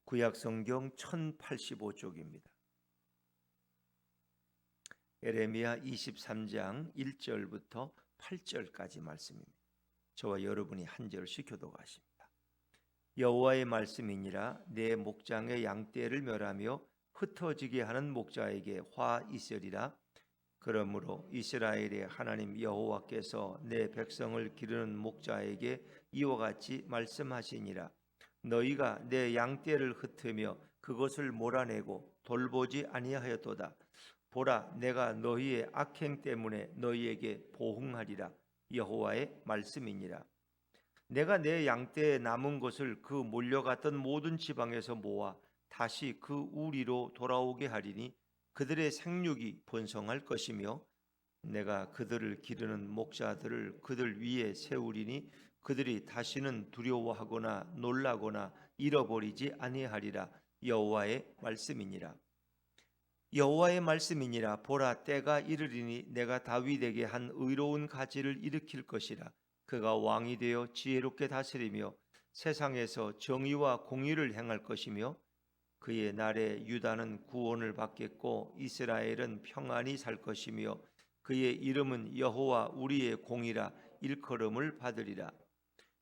구약성경 1085쪽입니다. 에레미야 23장 1절부터 8절까지 말씀입니다. 저와 여러분이 한 절씩 교독하십니다. 여호와의 말씀이니라. 내 목장의 양떼를 멸하며 흩어지게 하는 목자에게 화 있으리라. 그러므로 이스라엘의 하나님 여호와께서 내 백성을 기르는 목자에게 이와 같이 말씀하시니라. 너희가 내 양떼를 흩으며 그것을 몰아내고 돌보지 아니하였도다. 보라, 내가 너희의 악행 때문에 너희에게 보응하리라. 여호와의 말씀이니라. 내가 내 양떼에 남은 것을 그 몰려갔던 모든 지방에서 모아 다시 그 우리로 돌아오게 하리니 그들의 생육이 번성할 것이며 내가 그들을 기르는 목자들을 그들 위에 세우리니 그들이 다시는 두려워하거나 놀라거나 잃어버리지 아니하리라. 여호와의 말씀이니라. 여호와의 말씀이니라. 보라, 때가 이르리니 내가 다윗에게 한 의로운 가지를 일으킬 것이라. 그가 왕이 되어 지혜롭게 다스리며 세상에서 정의와 공의를 행할 것이며 그의 날에 유다는 구원을 받겠고 이스라엘은 평안히 살 것이며 그의 이름은 여호와 우리의 공이라 일컬음을 받으리라.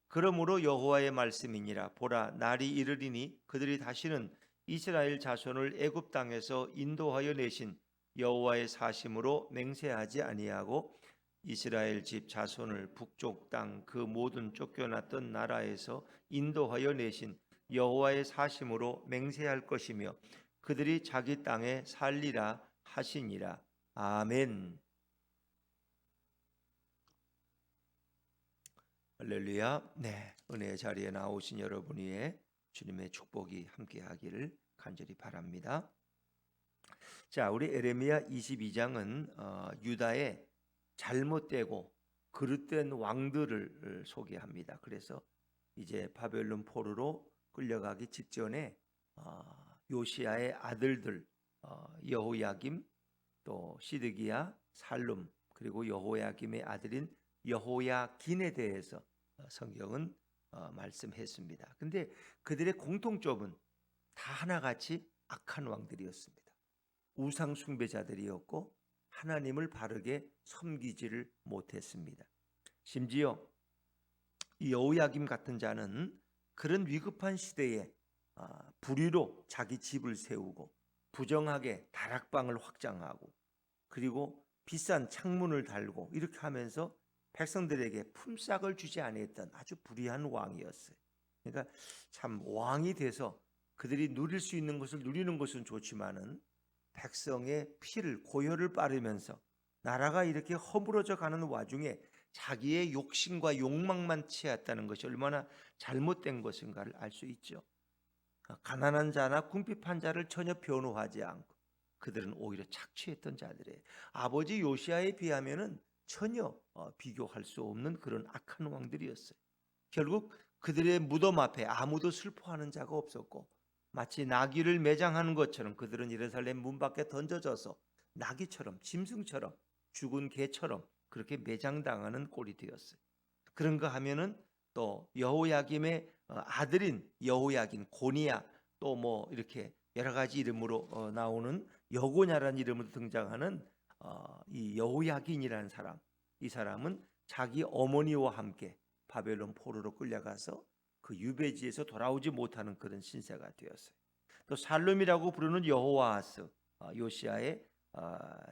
그러므로 여호와의 말씀이니라. 보라, 날이 이르리니 그들이 다시는 이스라엘 자손을 애굽 땅에서 인도하여 내신 여호와의 사심으로 맹세하지 아니하고 이스라엘 집 자손을 북쪽 땅 그 모든 쫓겨났던 나라에서 인도하여 내신 여호와의 사심으로 맹세할 것이며 그들이 자기 땅에 살리라 하시니라. 아멘. 할렐루야. 네, 은혜의 자리에 나오신 여러분 위에 주님의 축복이 함께하기를 간절히 바랍니다. 자, 우리 에레미야 22장은 유다의 잘못되고 그릇된 왕들을 소개합니다. 그래서 이제 바벨론 포로로 끌려가기 직전에 요시야의 아들들 여호야김, 또 시드기야, 살룸, 그리고 여호야김의 아들인 여호야긴에 대해서 성경은 말씀했습니다. 근데 그들의 공통점은 다 하나같이 악한 왕들이었습니다. 우상 숭배자들이었고 하나님을 바르게 섬기지를 못했습니다. 심지어 이 여호야김 같은 자는 그런 위급한 시대에 불의로 자기 집을 세우고 부정하게 다락방을 확장하고 그리고 비싼 창문을 달고 이렇게 하면서 백성들에게 품삯을 주지 아니했던 아주 불의한 왕이었어요. 그러니까 참 왕이 돼서 그들이 누릴 수 있는 것을 누리는 것은 좋지만은 백성의 피를 고혈을 따르면서 나라가 이렇게 허물어져 가는 와중에 자기의 욕심과 욕망만 채웠다는 것이 얼마나 잘못된 것인가를 알 수 있죠. 가난한 자나 궁핍한 자를 전혀 변호하지 않고 그들은 오히려 착취했던 자들이에요. 아버지 요시야에 비하면은 전혀 비교할 수 없는 그런 악한 왕들이었어요. 결국 그들의 무덤 앞에 아무도 슬퍼하는 자가 없었고 마치 나귀를 매장하는 것처럼 그들은 예루살렘 문 밖에 던져져서 나귀처럼 짐승처럼 죽은 개처럼 그렇게 매장당하는 꼴이 되었어요. 그런가 하면은 또 여호야김의 아들인 여호야긴, 고니야, 또 뭐 이렇게 여러 가지 이름으로 나오는 여고냐라는 이름으로 등장하는 이 여호야긴이라는 사람, 이 사람은 자기 어머니와 함께 바벨론 포로로 끌려가서 그 유배지에서 돌아오지 못하는 그런 신세가 되었어요. 또 살룸이라고 부르는 여호와하스, 요시야의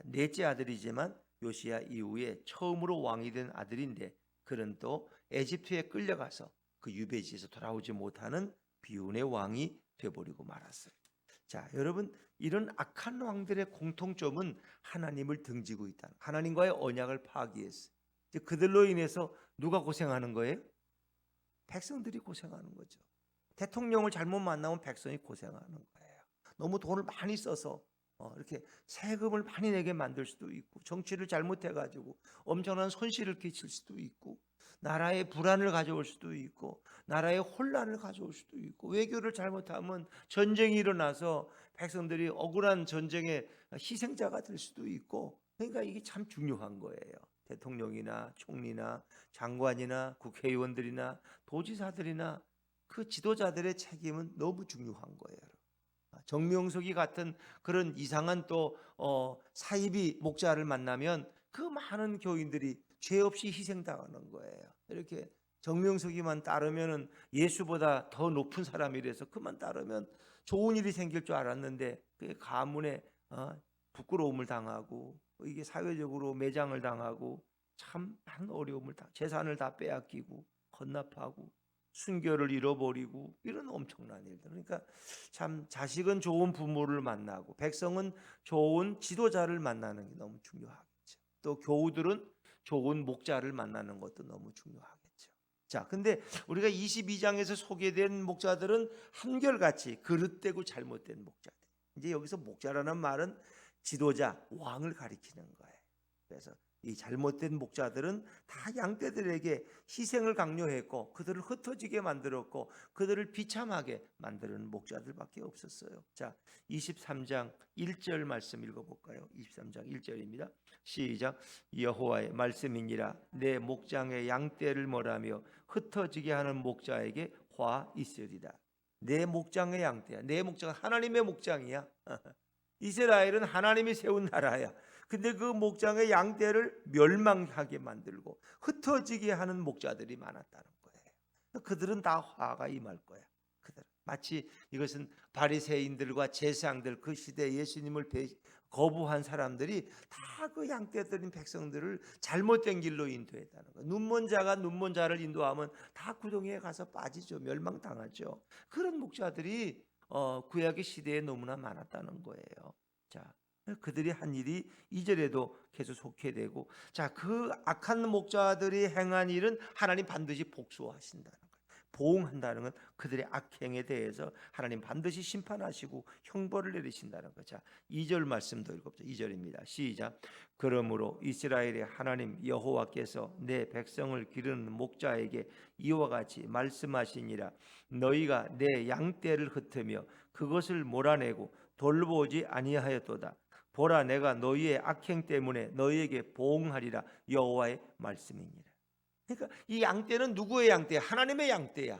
넷째 아들이지만 요시야 이후에 처음으로 왕이 된 아들인데 그는 또 에집트에 끌려가서 그 유배지에서 돌아오지 못하는 비운의 왕이 되어버리고 말았어요. 자, 여러분, 이런 악한 왕들의 공통점은 하나님을 등지고 있다. 하나님과의 언약을 파기했어요. 그들로 인해서 누가 고생하는 거예요? 백성들이 고생하는 거죠. 대통령을 잘못 만나면 백성이 고생하는 거예요. 너무 돈을 많이 써서 이렇게 세금을 많이 내게 만들 수도 있고, 정치를 잘못해가지고 엄청난 손실을 끼칠 수도 있고, 나라의 불안을 가져올 수도 있고, 나라의 혼란을 가져올 수도 있고, 외교를 잘못하면 전쟁이 일어나서 백성들이 억울한 전쟁의 희생자가 될 수도 있고, 그러니까 이게 참 중요한 거예요. 대통령이나 총리나 장관이나 국회의원들이나 도지사들이나 그 지도자들의 책임은 너무 중요한 거예요. 정명석이 같은 그런 이상한 또 사이비 목자를 만나면 그 많은 교인들이 죄 없이 희생당하는 거예요. 이렇게 정명석이만 따르면은 예수보다 더 높은 사람이라서 그만 따르면 좋은 일이 생길 줄 알았는데 그 가문에 부끄러움을 당하고 이게 사회적으로 매장을 당하고 참 많은 어려움을 재산을 다 빼앗기고 헌납하고 순결을 잃어버리고 이런 엄청난 일들. 그러니까 참 자식은 좋은 부모를 만나고 백성은 좋은 지도자를 만나는 게 너무 중요하겠죠. 또 교우들은 좋은 목자를 만나는 것도 너무 중요하겠죠. 자, 근데 우리가 22장에서 소개된 목자들은 한결같이 그릇되고 잘못된 목자들. 이제 여기서 목자라는 말은 지도자, 왕을 가리키는 거예요. 그래서 이 잘못된 목자들은 다 양떼들에게 희생을 강요했고 그들을 흩어지게 만들었고 그들을 비참하게 만드는 목자들밖에 없었어요. 자, 23장 1절 말씀 읽어볼까요? 23장 1절입니다. 시작. 여호와의 말씀이니라 내 목장의 양떼를 멀하며 흩어지게 하는 목자에게 화 있으리라. 내 목장의 양떼야. 내 목장은 하나님의 목장이야. 이스라엘은 하나님이 세운 나라야. 근데 그 목장의 양떼를 멸망하게 만들고 흩어지게 하는 목자들이 많았다는 거예요. 그들은 다 화가 임할 거야. 그들 마치 이것은 바리새인들과 제사장들 그 시대 예수님을 거부한 사람들이 다 그 양떼들인 백성들을 잘못된 길로 인도했다는 거예요. 눈먼 자가 눈먼 자를 인도하면 다 구덩이에 가서 빠지죠. 멸망당하죠. 그런 목자들이 구약의 시대에 너무나 많았다는 거예요. 자, 그들이 한 일이 2절에도 계속 속해되고, 자, 그 악한 목자들이 행한 일은 하나님 반드시 복수하신다는 거예요. 보응한다는 건 그들의 악행에 대해서 하나님 반드시 심판하시고 형벌을 내리신다는 거죠. 자, 2절 말씀도 읽어보죠. 2절입니다. 시작. 그러므로 이스라엘의 하나님 여호와께서 내 백성을 기르는 목자에게 이와 같이 말씀하시니라. 너희가 내 양떼를 흩으며 그것을 몰아내고 돌보지 아니하였도다. 보라, 내가 너희의 악행 때문에 너희에게 보응하리라. 여호와의 말씀이니라. 그러니까 이 양떼는 누구의 양떼야? 하나님의 양떼야.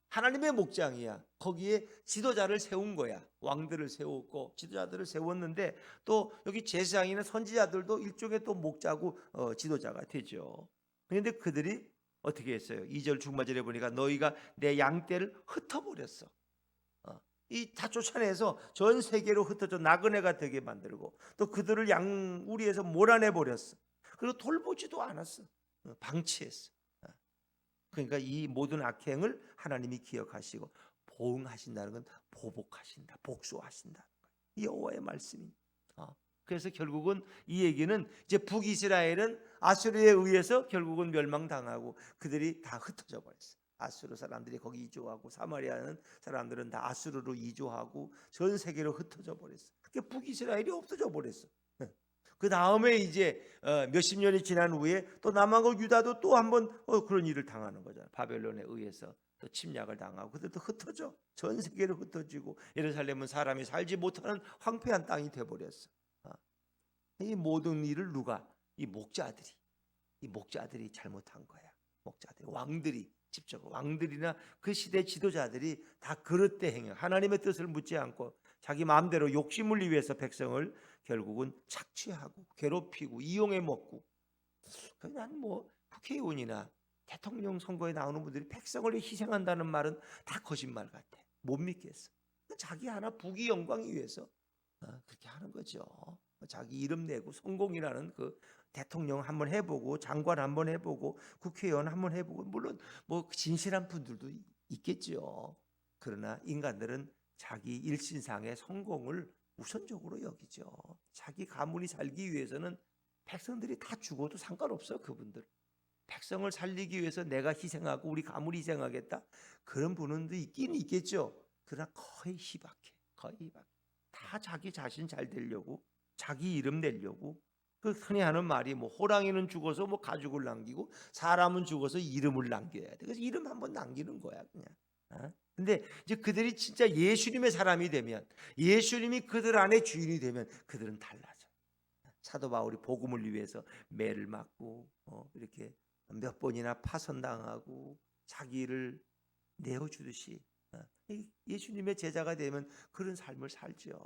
하나님의 목장이야. 거기에 지도자를 세운 거야. 왕들을 세웠고 지도자들을 세웠는데 또 여기 제사장이나 선지자들도 일종의 또 목자고 지도자가 되죠. 그런데 그들이 어떻게 했어요? 2절 중반절에 보니까 너희가 내 양떼를 흩어버렸어. 이 다 쫓아내서 전 세계로 흩어져 나그네가 되게 만들고 또 그들을 양우리에서 몰아내 버렸어. 그리고 돌보지도 않았어. 방치했어. 그러니까 이 모든 악행을 하나님이 기억하시고 보응하신다는 건 보복하신다, 복수하신다. 여호와의 말씀이. 그래서 결국은 이 얘기는 이제 북이스라엘은 아수르에 의해서 결국은 멸망당하고 그들이 다 흩어져 버렸어. 아수르 사람들이 거기 이주하고 사마리아는 사람들은 다 아수르로 이주하고 전 세계로 흩어져 버렸어. 그러니까 북이스라엘이 없어져 버렸어. 그 다음에 이제 몇십 년이 지난 후에 또 남한과 유다도 또 한번 그런 일을 당하는 거잖아요. 바벨론에 의해서 또 침략을 당하고 그들도 흩어져 전 세계로 흩어지고 예루살렘은 사람이 살지 못하는 황폐한 땅이 돼버렸어. 이 모든 일을 누가? 이 목자들이 잘못한 거야. 목자들이 왕들이 직접 왕들이나 그 시대 지도자들이 다 그릇돼 행해 하나님의 뜻을 묻지 않고 자기 마음대로 욕심을 위해서 백성을 결국은 착취하고 괴롭히고 이용해 먹고. 그냥 뭐 국회의원이나 대통령 선거에 나오는 분들이 백성을 희생한다는 말은 다 거짓말 같아. 못 믿겠어. 자기 하나 부귀 영광을 위해서 그렇게 하는 거죠. 자기 이름 내고 성공이라는 그 대통령 한번 해보고 장관 한번 해보고 국회의원 한번 해보고 물론 뭐 진실한 분들도 있겠죠. 그러나 인간들은 자기 일신상의 성공을 우선적으로 여기죠. 자기 가문이 살기 위해서는 백성들이 다 죽어도 상관없어. 그분들 백성을 살리기 위해서 내가 희생하고 우리 가문이 희생하겠다 그런 분도 있긴 있겠죠. 그러나 거의 희박해. 다 자기 자신 잘 되려고 자기 이름 내려고. 그 흔히 하는 말이 뭐 호랑이는 죽어서 뭐 가죽을 남기고 사람은 죽어서 이름을 남겨야 돼. 그래서 이름 한번 남기는 거야 그냥. 근데 이제 그들이 진짜 예수님의 사람이 되면 예수님이 그들 안에 주인이 되면 그들은 달라져. 사도 바울이 복음을 위해서 매를 맞고 이렇게 몇 번이나 파선당하고 자기를 내어주듯이 예수님의 제자가 되면 그런 삶을 살죠.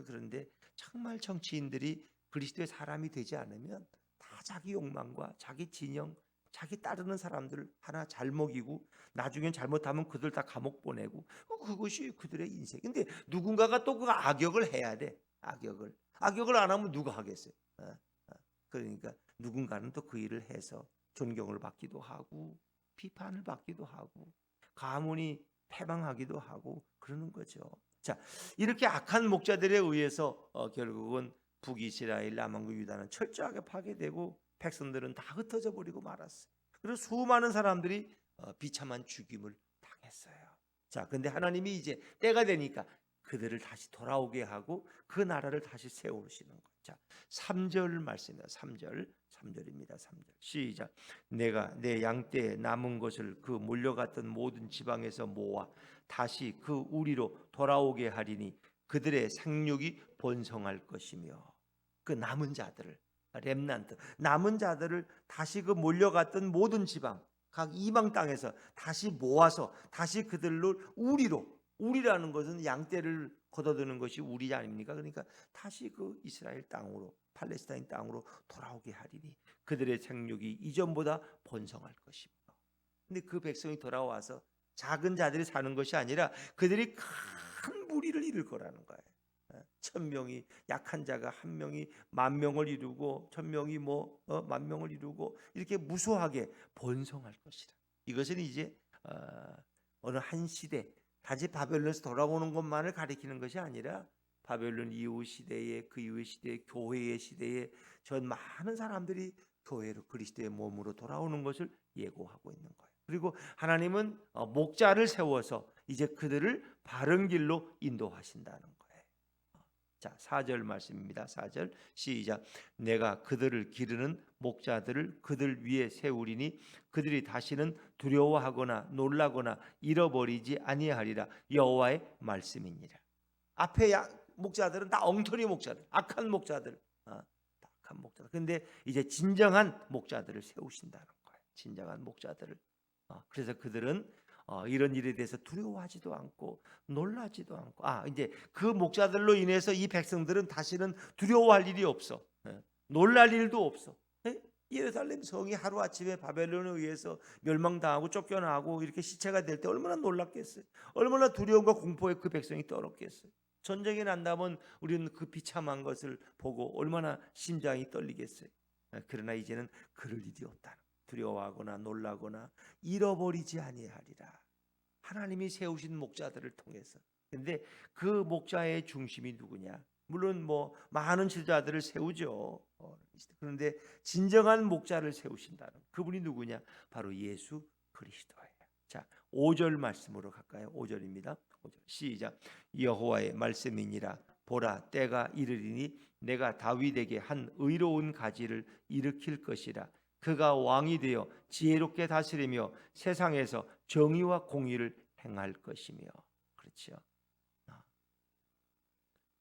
그런데 정말 정치인들이 그리스도의 사람이 되지 않으면 다 자기 욕망과 자기 진영, 자기 따르는 사람들 하나 잘 먹이고 나중엔 잘못하면 그들 다 감옥 보내고 그것이 그들의 인생. 근데 누군가가 또 그 악역을 해야 돼. 악역을 안 하면 누가 하겠어요? 그러니까 누군가는 또 그 일을 해서 존경을 받기도 하고 비판을 받기도 하고 가문이 패망하기도 하고 그러는 거죠. 자, 이렇게 악한 목자들에 의해서 결국은 북이스라엘, 남한국 유다는 철저하게 파괴되고 백성들은 다 흩어져 버리고 말았어요. 그리고 수많은 사람들이 비참한 죽임을 당했어요. 자, 근데 하나님이 이제 때가 되니까 그들을 다시 돌아오게 하고 그 나라를 다시 세우시는 것. 자, 3절 말씀입니다. 3절입니다. 3절. 시작. 내가 내 양떼에 남은 것을 그 몰려갔던 모든 지방에서 모아 다시 그 우리로 돌아오게 하리니 그들의 생육이 번성할 것이며 그 남은 자들을 렘난트 남은 자들을 다시 그 몰려갔던 모든 지방 각 이방 땅에서 다시 모아서 다시 그들로 우리라는 것은 양떼를 걷어드는 것이 우리 아닙니까? 그러니까 다시 그 이스라엘 땅으로 팔레스타인 땅으로 돌아오게 하리니 그들의 생육이 이전보다 번성할 것입니다. 근데 그 백성이 돌아와서 작은 자들이 사는 것이 아니라 그들이 큰 무리를 이룰 거라는 거예요. 1000명이 약한 자가 1명이 10,000명을 이루고 1000명이 만 명을 이루고 이렇게 무수하게 번성할 것이라. 이것은 이제 어느 한 시대 다시 바벨론에서 돌아오는 것만을 가리키는 것이 아니라 바벨론 이후 시대에 그 이후 시대에 교회의 시대에 전 많은 사람들이 교회로 그리스도의 몸으로 돌아오는 것을 예고하고 있는 거예요. 그리고 하나님은 목자를 세워서 이제 그들을 바른 길로 인도하신다는 거예요. 자, 4절 말씀입니다. 4절 시작. 내가 그들을 기르는 목자들을 그들 위에 세우리니 그들이 다시는 두려워하거나 놀라거나 잃어버리지 아니하리라. 여호와의 말씀이니라. 앞에 목자들은 다 엉터리 목자들, 악한 목자들, 악한 목자들. 근데 이제 진정한 목자들을 세우신다는 거예요. 진정한 목자들을. 그래서 그들은 이런 일에 대해서 두려워하지도 않고 놀라지도 않고 이제 그 목자들로 인해서 이 백성들은 다시는 두려워할 일이 없어. 놀랄 일도 없어. 예루살렘 성이 하루아침에 바벨론에 의해서 멸망당하고 쫓겨나고 이렇게 시체가 될 때 얼마나 놀랐겠어요. 얼마나 두려움과 공포에 그 백성이 떨었겠어요. 전쟁이 난다면 우리는 그 비참한 것을 보고 얼마나 심장이 떨리겠어요. 그러나 이제는 그럴 일이 없다. 두려워하거나 놀라거나 잃어버리지 아니하리라. 하나님이 세우신 목자들을 통해서. 근데 그 목자의 중심이 누구냐? 물론 많은 지도자들을 세우죠. 그런데 진정한 목자를 세우신다는 그분이 누구냐? 바로 예수 그리스도예요. 자, 5절 말씀으로 갈까요? 5절입니다. 5절 시작. 여호와의 말씀이니라. 보라, 때가 이르리니 내가 다윗에게 한 의로운 가지를 일으킬 것이라. 그가 왕이 되어 지혜롭게 다스리며 세상에서 정의와 공의를 행할 것이며. 그렇죠.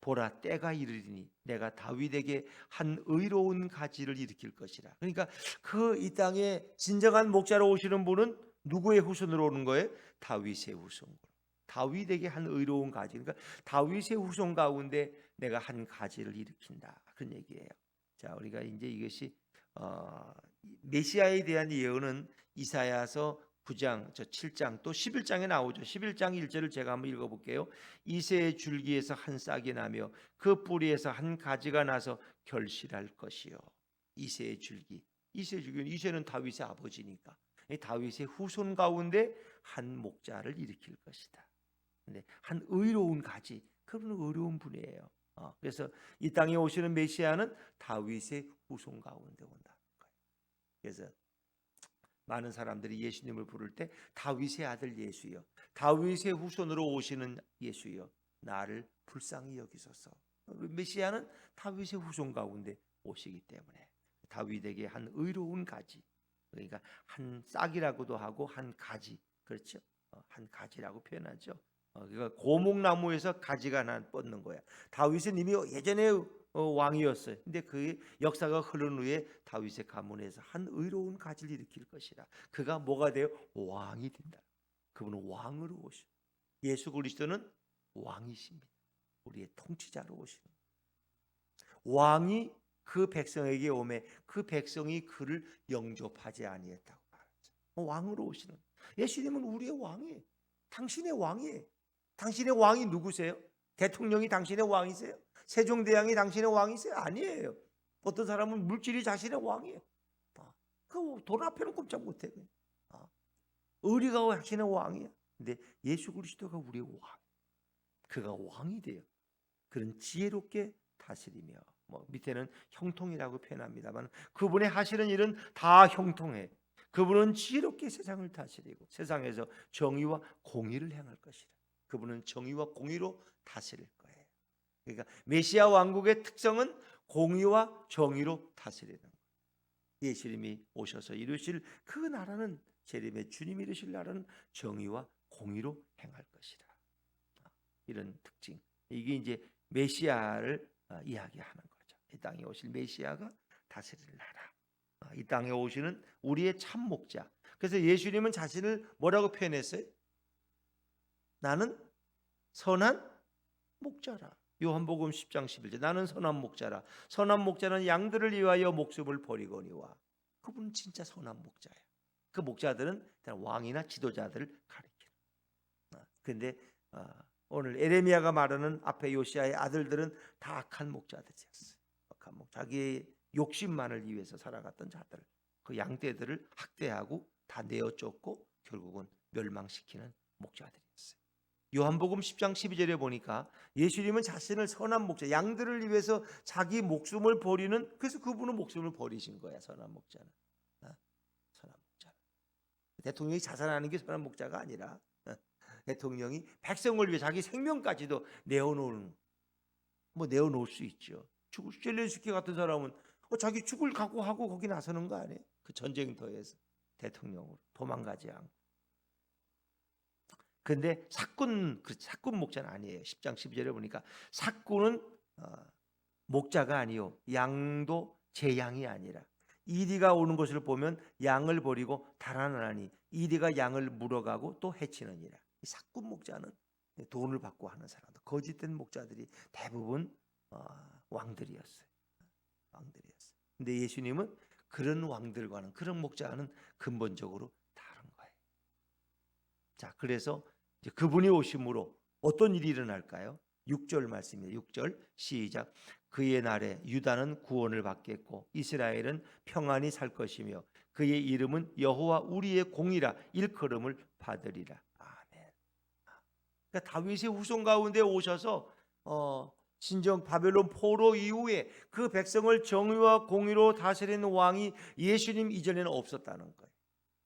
보라, 때가 이르리니 내가 다윗에게 한 의로운 가지를 일으킬 것이라. 그러니까 그 이 땅에 진정한 목자로 오시는 분은 누구의 후손으로 오는 거예요? 다윗의 후손. 다윗에게 한 의로운 가지. 그러니까 다윗의 후손 가운데 내가 한 가지를 일으킨다. 그런 얘기예요. 자, 우리가 이제 이것이 메시아에 대한 예언은 이사야서 9장, 7장 또 11장에 나오죠. 11장 1절을 제가 한번 읽어볼게요. 이새의 줄기에서 한 싹이 나며 그 뿌리에서 한 가지가 나서 결실할 것이요. 이새의 줄기. 이새는 다윗의 아버지니까 다윗의 후손 가운데 한 목자를 일으킬 것이다. 근데 한 의로운 가지, 그분은 의로운 분이에요. 그래서 이 땅에 오시는 메시아는 다윗의 후손 가운데 온다. 그래서 많은 사람들이 예수님을 부를 때 다윗의 아들 예수여, 다윗의 후손으로 오시는 예수여, 나를 불쌍히 여기소서. 메시아는 다윗의 후손 가운데 오시기 때문에 다윗에게 한 의로운 가지, 그러니까 한 싹이라고도 하고 한 가지, 그렇죠? 한 가지라고 표현하죠. 그러니까 고목나무에서 가지가 하나 뻗는 거야. 다윗은 이미 예전에 왕이었어요. 근데 그 역사가 흐른 후에 다윗의 가문에서 한 의로운 가지를 일으킬 것이라. 그가 뭐가 돼요? 왕이 된다. 그분은 왕으로 오신, 예수 그리스도는 왕이십니다. 우리의 통치자로 오신 왕이 그 백성에게 오매 그 백성이 그를 영접하지 아니했다고 말하죠. 왕으로 오시는 예수님은 우리의 왕이에요. 당신의 왕이에요. 당신의 왕이 누구세요? 대통령이 당신의 왕이세요? 세종대왕이 당신의 왕이세요? 아니에요. 어떤 사람은 물질이 자신의 왕이에요. 그 돈 앞에는 꼼짝 못해. 의리가 자신의 왕이야. 근데 예수 그리스도가 우리의 왕. 그가 왕이 돼요. 그런 지혜롭게 다스리며, 밑에는 형통이라고 표현합니다만 그분의 하시는 일은 다 형통해. 그분은 지혜롭게 세상을 다스리고 세상에서 정의와 공의를 행할 것이라. 그분은 정의와 공의로 다스릴 거예요. 그러니까 메시아 왕국의 특성은 공의와 정의로 다스리는 거예요. 예수님이 오셔서 이루실 그 나라는, 재림의 주님이 이루실 나라는 정의와 공의로 행할 것이라. 이런 특징. 이게 이제 메시아를 이야기하는 거죠. 이 땅에 오실 메시아가 다스릴 나라. 이 땅에 오시는 우리의 참 목자. 그래서 예수님은 자신을 뭐라고 표현했어요? 나는 선한 목자라. 요한복음 10장 11절. 나는 선한 목자라. 선한 목자는 양들을 위하여 목숨을 버리거니와. 그분은 진짜 선한 목자예요. 그 목자들은 왕이나 지도자들을 가리키는. 그런데 오늘 에레미야가 말하는 앞에 요시야의 아들들은 다 악한 목자들이었어요. 악한 자기의 욕심만을 위해서 살아갔던 자들, 그 양떼들을 학대하고 다 내어 쫓고 결국은 멸망시키는 목자들이었어요. 요한복음 10장 12절에 보니까 예수님은 자신을 선한 목자, 양들을 위해서 자기 목숨을 버리는, 그래서 그분은 목숨을 버리신 거야. 선한 목자는. 선한 목자. 대통령이 자살하는 게 선한 목자가 아니라 대통령이 백성을 위해 자기 생명까지도 내어놓을 수 있죠. 젤렌스키 같은 사람은 자기 죽을 각오하고 거기 나서는 거 아니에요? 그 전쟁터에서 대통령으로 도망가지 않고. 그런데 사꾼 목자는 아니에요. 10장 12절에 보니까 사꾼은 목자가 아니요 양도 제 양이 아니라 이리가 오는 것을 보면 양을 버리고 달아나니 이리가 양을 물어가고 또 해치느니라. 사꾼 목자는 돈을 받고 하는 사람들, 거짓된 목자들이 대부분 왕들이었어요. 근데 예수님은 그런 왕들과는, 그런 목자와는 근본적으로 다른 거예요. 자, 그래서 이제 그분이 오심으로 어떤 일이 일어날까요? 6절 말씀입니다. 6절 시작. 그의 날에 유다는 구원을 받겠고 이스라엘은 평안히 살 것이며 그의 이름은 여호와 우리의 공이라 일컬음을 받으리라. 아멘. 그러니까 다윗의 후손 가운데 오셔서 진정 바벨론 포로 이후에 그 백성을 정의와 공의로 다스리는 왕이 예수님 이전에는 없었다는 거예요.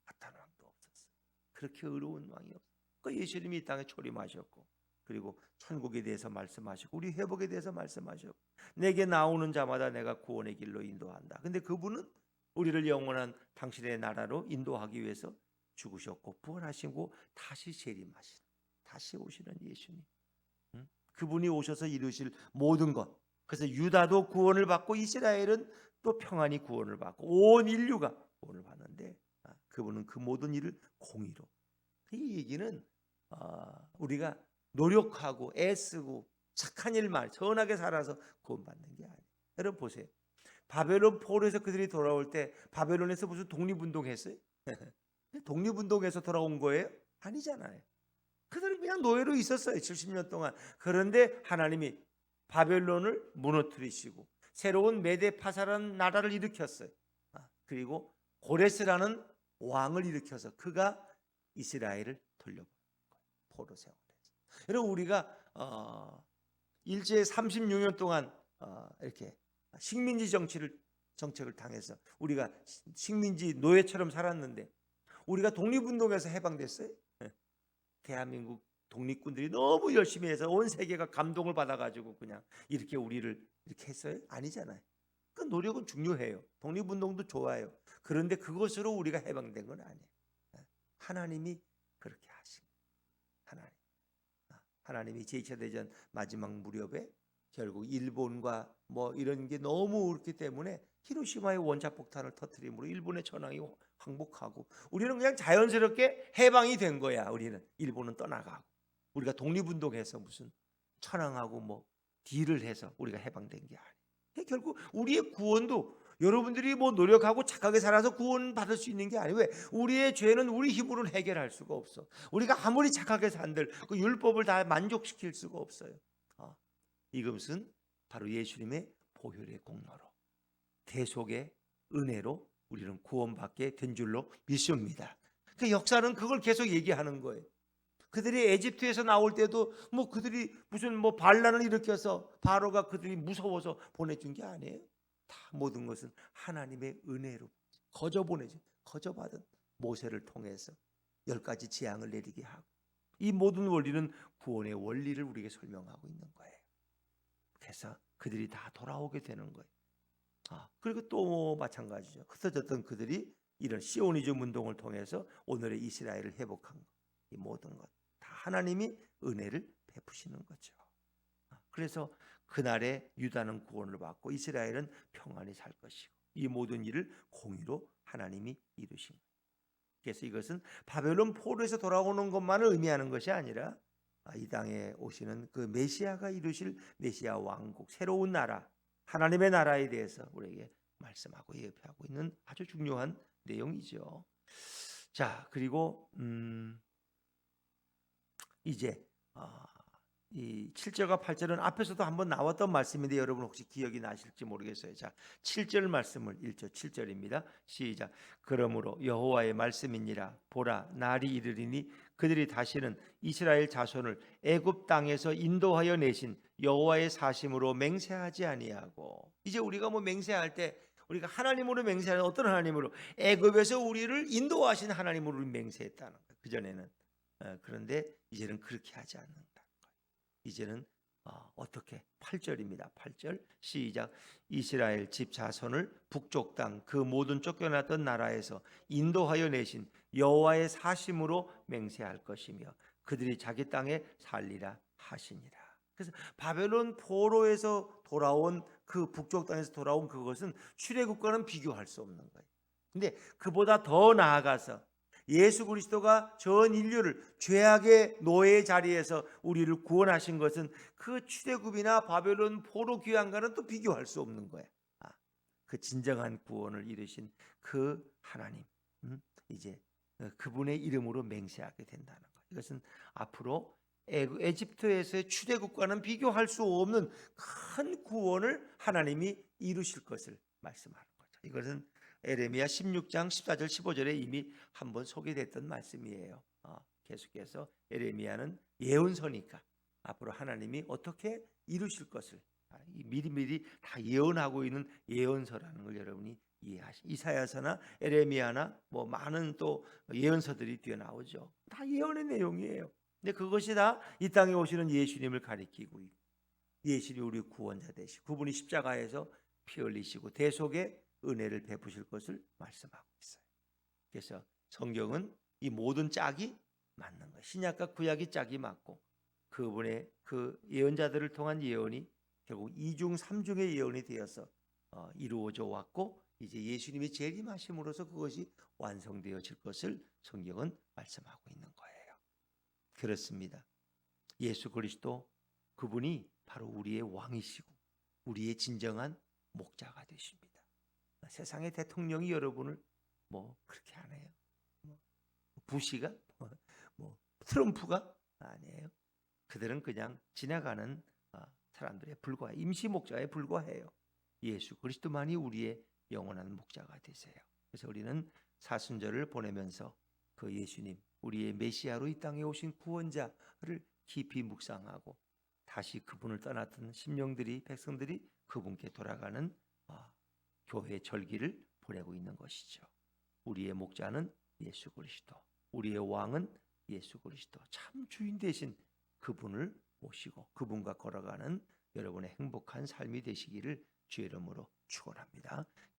어떤 왕도 없었어요. 그렇게 의로운 왕이 없어요. 그 예수님이 이 땅에 초림하셨고, 그리고 천국에 대해서 말씀하시고 우리 회복에 대해서 말씀하셨고, 내게 나오는 자마다 내가 구원의 길로 인도한다. 근데 그분은 우리를 영원한 당신의 나라로 인도하기 위해서 죽으셨고 부활하시고 다시 재림하신, 다시 오시는 예수님. 그분이 오셔서 이루실 모든 것. 그래서 유다도 구원을 받고 이스라엘은 또 평안히 구원을 받고 온 인류가 구원을 받는데, 그분은 그 모든 일을 공의로. 이 얘기는 우리가 노력하고 애쓰고 착한 일만 선하게 살아서 구원받는 게 아니에요. 여러분 보세요. 바벨론 포로에서 그들이 돌아올 때 바벨론에서 무슨 독립운동했어요? 독립운동에서 돌아온 거예요? 아니잖아요. 그들은 그냥 노예로 있었어요. 70년 동안. 그런데 하나님이 바벨론을 무너뜨리시고 새로운 메데파사라는 나라를 일으켰어요. 그리고 고레스라는 왕을 일으켜서 그가 이스라엘을 돌려보는 거예요. 포로 생활에서. 여러분 우리가 일제 36년 동안 이렇게 식민지 정책을 당해서 우리가 식민지 노예처럼 살았는데 우리가 독립운동에서 해방됐어요. 대한민국 독립군들이 너무 열심히 해서 온 세계가 감동을 받아가지고 그냥 이렇게 우리를 이렇게 했어요? 아니잖아요. 그 노력은 중요해요. 독립운동도 좋아요. 그런데 그것으로 우리가 해방된 건 아니에요. 하나님이 그렇게 하신 거예요. 하나님이 제2차 대전 마지막 무렵에 결국 일본과 이런 게 너무 그렇기 때문에 히로시마의 원자폭탄을 터뜨림으로 일본의 전황이 항복하고 우리는 그냥 자연스럽게 해방이 된 거야. 우리는 일본은 떠나가고 우리가 독립운동해서 무슨 천황하고 뭐 딜을 해서 우리가 해방된 게 아니에요. 결국 우리의 구원도 여러분들이 뭐 노력하고 착하게 살아서 구원받을 수 있는 게 아니에요. 왜? 우리의 죄는 우리 힘으로는 해결할 수가 없어. 우리가 아무리 착하게 산들 그 율법을 다 만족시킬 수가 없어요. 이것은 바로 예수님의 보혈의 공로로 대속의 은혜로 우리는 구원받게 된 줄로 믿습니다. 그 역사는 그걸 계속 얘기하는 거예요. 그들이 에집트에서 나올 때도 뭐 그들이 무슨 뭐 반란을 일으켜서 바로가 그들이 무서워서 보내준 게 아니에요. 다 모든 것은 하나님의 은혜로 거저받은 모세를 통해서 10가지 재앙을 내리게 하고 이 모든 원리는 구원의 원리를 우리에게 설명하고 있는 거예요. 그래서 그들이 다 돌아오게 되는 거예요. 그리고 또 마찬가지죠. 흩어졌던 그들이 이런 시오니즘 운동을 통해서 오늘의 이스라엘을 회복한 것, 이 모든 것 다 하나님이 은혜를 베푸시는 거죠. 그래서 그날에 유다는 구원을 받고 이스라엘은 평안히 살 것이고 이 모든 일을 공의로 하나님이 이루신 거예요. 그래서 이것은 바벨론 포로에서 돌아오는 것만을 의미하는 것이 아니라 이 땅에 오시는 그 메시아가 이루실 메시아 왕국, 새로운 나라, 하나님의 나라에 대해서 우리에게 말씀하고 예표하고 있는 아주 중요한 내용이죠. 자, 그리고 이제 이 7절과 8절은 앞에서도 한번 나왔던 말씀인데 여러분 혹시 기억이 나실지 모르겠어요. 자, 7절 말씀을 1절 7절입니다. 시작. 그러므로 여호와의 말씀이니라. 보라, 날이 이르리니 그들이 다시는 이스라엘 자손을 애굽 땅에서 인도하여 내신 여호와의 사심으로 맹세하지 아니하고. 이제 우리가 뭐 맹세할 때 우리가 하나님으로 맹세하는 어떤 하나님으로? 애굽에서 우리를 인도하신 하나님으로 맹세했다는 거예요. 그전에는. 그런데 이제는 그렇게 하지 않는다. 이제는 어떻게? 8절입니다. 8절 시작. 이스라엘 집 자손을 북쪽 땅 그 모든 쫓겨났던 나라에서 인도하여 내신 여호와의 사심으로 맹세할 것이며 그들이 자기 땅에 살리라 하시니라. 그래서 바벨론 포로에서 돌아온 그 북쪽 땅에서 돌아온 그것은 출애굽과는 비교할 수 없는 거예요. 근데 그보다 더 나아가서 예수 그리스도가 전 인류를 죄악의 노예의 자리에서 우리를 구원하신 것은 그 출애굽이나 바벨론 포로 귀환과는 또 비교할 수 없는 거예요. 그 진정한 구원을 이루신 그 하나님, 이제 그분의 이름으로 맹세하게 된다는 거예요. 이것은 앞으로 에집트에서의 출애굽과는 비교할 수 없는 큰 구원을 하나님이 이루실 것을 말씀하는 거죠. 이것은 에레미야 16장 14절 15절에 이미 한번 소개됐던 말씀이에요. 계속해서 에레미야는 예언서니까 앞으로 하나님이 어떻게 이루실 것을 미리미리 다 예언하고 있는 예언서라는 걸 여러분이 이해하시죠. 이사야서나 에레미야나 뭐 많은 또 예언서들이 뛰어나오죠. 다 예언의 내용이에요. 근데 그것이 다 이 땅에 오시는 예수님을 가리키고 있고 예수님이 우리 구원자 되시고 그분이 십자가에서 피 흘리시고 대속의 은혜를 베푸실 것을 말씀하고 있어요. 그래서 성경은 이 모든 짝이 맞는 거예요. 신약과 구약이 짝이 맞고 그분의 그 예언자들을 통한 예언이 결국 2중 3중의 예언이 되어서 이루어져 왔고 이제 예수님이 재림하심으로써 그것이 완성되어질 것을 성경은 말씀하고 있는 거예요. 그렇습니다. 예수 그리스도 그분이 바로 우리의 왕이시고 우리의 진정한 목자가 되십니다. 세상의 대통령이 여러분을 뭐 그렇게 안 해요. 부시가 뭐 트럼프가 아니에요. 그들은 그냥 지나가는 사람들에 불과해. 임시 목자에 불과해요. 예수 그리스도만이 우리의 영원한 목자가 되세요. 그래서 우리는 사순절을 보내면서 그 예수님, 우리의 메시아로 이 땅에 오신 구원자를 깊이 묵상하고 다시 그분을 떠났던 심령들이 백성들이 그분께 돌아가는 교회 절기를 보내고 있는 것이죠. 우리의 목자는 예수 그리스도, 우리의 왕은 예수 그리스도, 참 주인 되신 그분을 모시고 그분과 걸어가는 여러분의 행복한 삶이 되시기를 주의 이름으로 축원합니다.